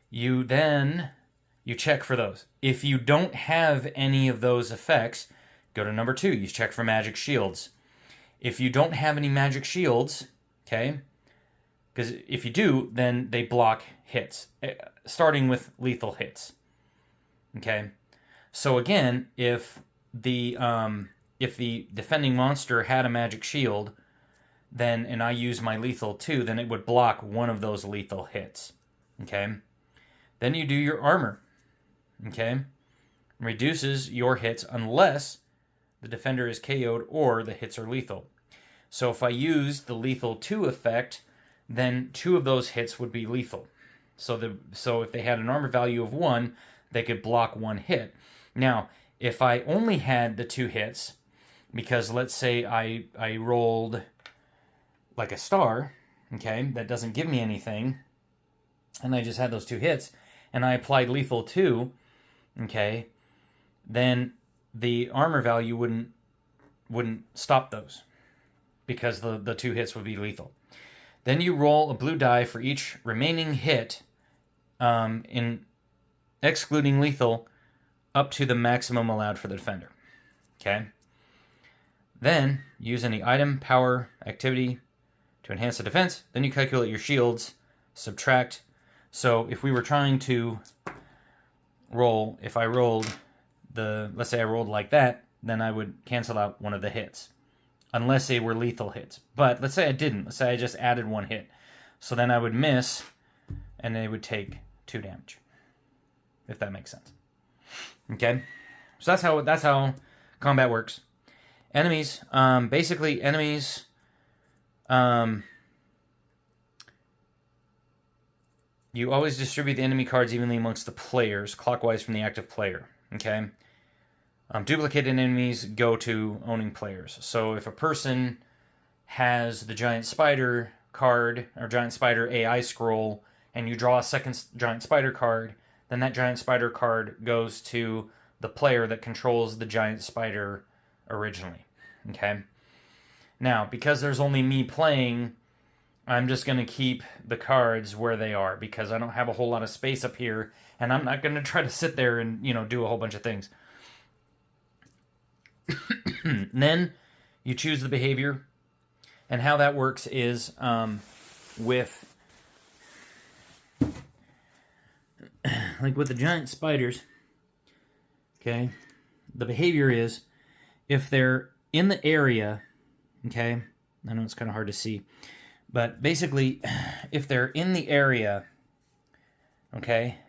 You check for those. If you don't have any of those effects, go to number 2. You check for magic shields. If you don't have any magic shields, okay, because if you do, then they block hits, starting with lethal hits. Okay, so again, if the defending monster had a magic shield, and I use my lethal 2, then it would block one of those lethal hits. Okay, then you do your armor. Okay, reduces your hits unless the defender is KO'd or the hits are lethal. So if I use the lethal 2 effect, then 2 of those hits would be lethal. So if they had an armor value of 1, they could block 1 hit. Now, if I only had the 2 hits, because let's say I rolled like a star, okay, that doesn't give me anything, and I just had those 2 hits, and I applied lethal 2, okay, then the armor value wouldn't stop those, because the 2 hits would be lethal. Then you roll a blue die for each remaining hit, in excluding lethal, up to the maximum allowed for the defender. Okay? Then use any item, power, activity, to enhance the defense. Then you calculate your shields, subtract. So if we were trying to roll, if I rolled let's say I rolled like that, then I would cancel out one of the hits. Unless they were lethal hits. But let's say I didn't. Let's say I just added one hit. So then I would miss, and they would take 2 damage. If that makes sense. Okay? So that's how combat works. Enemies, basically enemies, you always distribute the enemy cards evenly amongst the players, clockwise from the active player. Okay? Duplicated enemies go to owning players. So if a person has the giant spider card, or giant spider AI scroll, and you draw a second giant spider card, then that giant spider card goes to the player that controls the giant spider originally. Okay? Now, because there's only me playing, I'm just going to keep the cards where they are, because I don't have a whole lot of space up here, and I'm not going to try to sit there and, do a whole bunch of things. Then you choose the behavior, and how that works is with the giant spiders. Okay, the behavior is if they're in the area. Okay, I know it's kind of hard to see, but basically, if they're in the area, okay,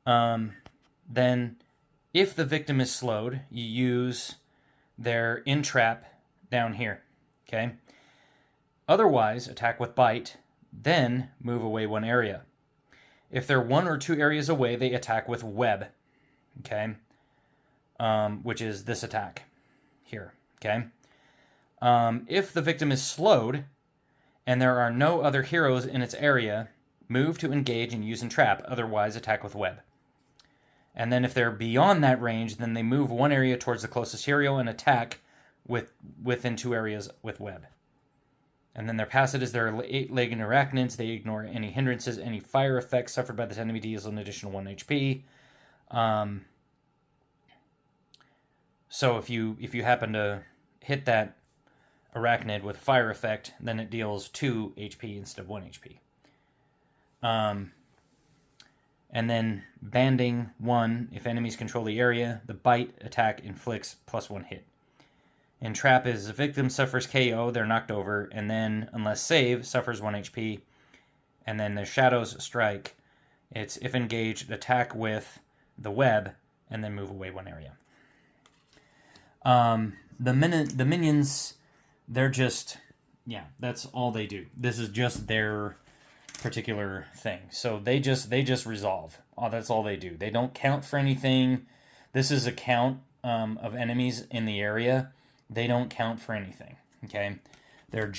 then if the victim is slowed, you use their entrap down here, okay? Otherwise, attack with bite, then move away 1 area. If they're 1 or 2 areas away, they attack with web, okay? Which is this attack here, okay? If the victim is slowed, and there are no other heroes in its area, move to engage and use entrap, otherwise attack with web. And then if they're beyond that range, then they move 1 area towards the closest hero and attack within 2 areas with web. And then their passive is their 8-legged arachnids. They ignore any hindrances. Any fire effects suffered by this enemy deals an additional 1 HP. So if you happen to hit that arachnid with fire effect, then it deals 2 HP instead of 1 HP. And then banding 1, if enemies control the area, the bite attack inflicts +1 hit. And trap is the victim suffers KO, they're knocked over, and then, unless save, suffers 1 HP. And then the shadows strike. It's if engaged, attack with the web, and then move away 1 area. The minions, they're just, that's all they do. This is just their particular thing. So they just resolve. That's all they do. They don't count for anything. This is a count of enemies in the area. They don't count for anything. Okay, they're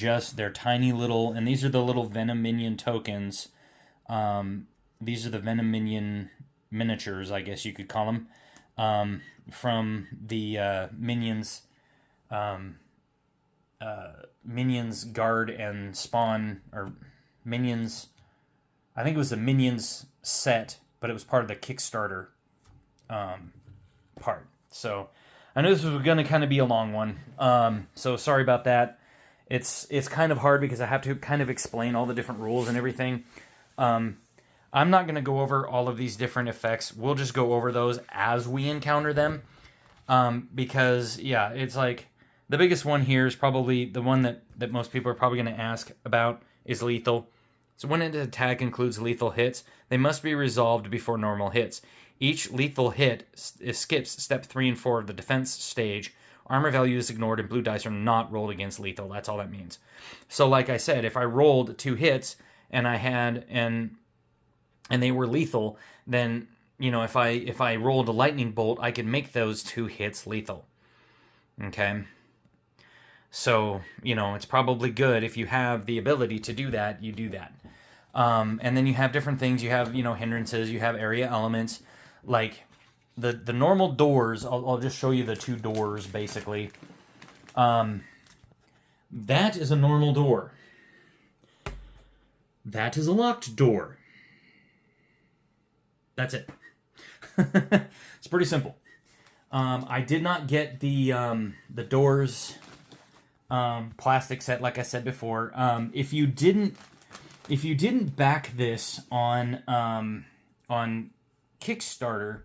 tiny little, and these are the little Venom minion tokens. These are the Venom minion miniatures, I guess you could call them, from the minions. Minions guard and spawn, or Minions, I think it was the Minions set, but it was part of the Kickstarter part. So I knew this was going to kind of be a long one. So sorry about that. It's kind of hard because I have to kind of explain all the different rules and everything. I'm not going to go over all of these different effects. We'll just go over those as we encounter them. Because, it's like, the biggest one here is probably the one that most people are probably going to ask about is lethal. So when an attack includes lethal hits, they must be resolved before normal hits. Each lethal hit skips step 3 and 4 of the defense stage. Armor value is ignored and blue dice are not rolled against lethal. That's all that means. So like I said, if I rolled 2 hits and I had and they were lethal, then if I rolled a lightning bolt, I could make those 2 hits lethal. Okay? So, it's probably good if you have the ability to do that, you do that. And then you have different things. You have, hindrances. You have area elements. Like the normal doors. I'll just show you the 2 doors, basically. That is a normal door. That is a locked door. That's it. It's pretty simple. I did not get the doors plastic set, like I said before. If you didn't back this on Kickstarter,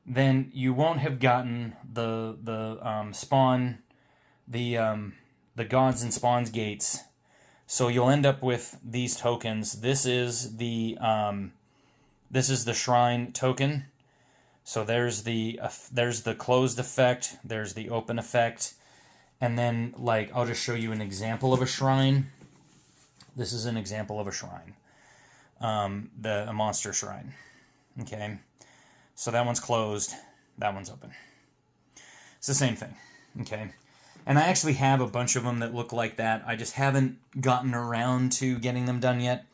then you won't have gotten the spawn, the gods and spawns gates. So you'll end up with these tokens. This is the shrine token. So there's the closed effect, there's the open effect, and then like I'll just show you an example of a shrine. This is an example of a shrine, a monster shrine. Okay, so that one's closed, that one's open. It's the same thing. Okay, and I actually have a bunch of them that look like that. I just haven't gotten around to getting them done yet.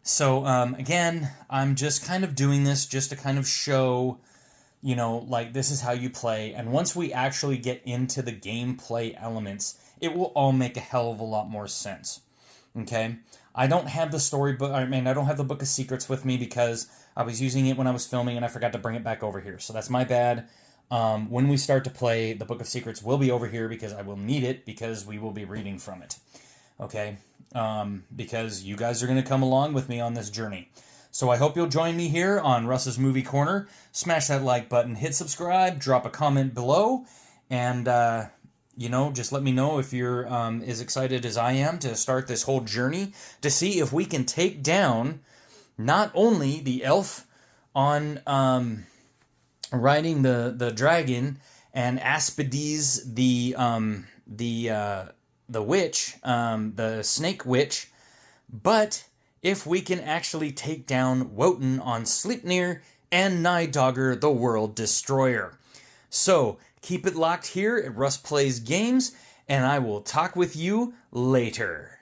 So again, I'm just kind of doing this just to kind of show, you know, like this is how you play. And once we actually get into the gameplay elements, it will all make a hell of a lot more sense. Okay? I don't have the storybook, I don't have the Book of Secrets with me because I was using it when I was filming and I forgot to bring it back over here. So that's my bad. When we start to play, the Book of Secrets will be over here because I will need it because we will be reading from it. Okay? Because you guys are going to come along with me on this journey. So I hope you'll join me here on Russ's Movie Corner. Smash that like button, hit subscribe, drop a comment below, and, you know, just let me know if you're as excited as I am to start this whole journey to see if we can take down not only the elf on riding the dragon and Aspides the witch, the snake witch, but if we can actually take down Wotan on Sleipnir and Nidogger, the World Destroyer. So, keep it locked here at Russ Plays Games, and I will talk with you later.